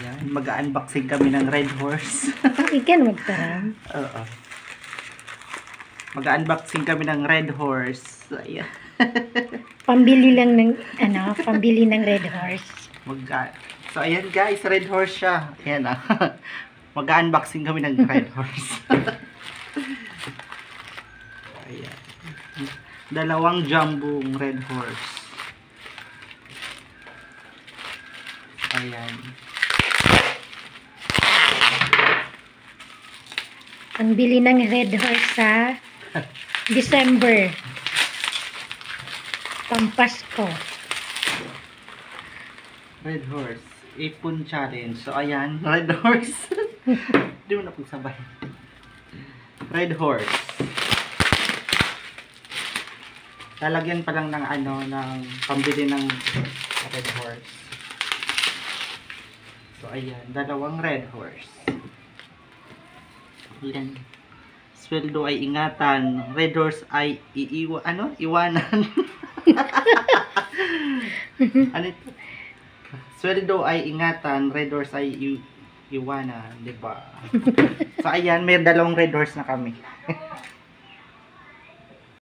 Ayan, mag-unboxing kami ng Red Horse. Ikan magtaram. Oo. Mag-unboxing kami ng Red Horse. Ayan. Pambili lang ng, pambili ng Red Horse. So, ayan guys, Red Horse siya. Ayan mag-unboxing kami ng Red Horse. Ayan. Dalawang jumbo Red Horse. Ayan. Ang bili ng Red Horse sa December. Pampasko. Red Horse. Ipon Challenge. So, ayan. Red Horse. Hindi mo na pagsabay. Red Horse. Lalagyan pa lang ng ng pambili ng Red Horse. So, ayan. Dalawang Red Horse. Ayan. Sweldo ay ingatan. Red Horse ay iwanan. Ano ito? Sweldo ay ingatan. Red Horse ay iwanan. Diba? So, ayan. May dalawang Red Horse na kami.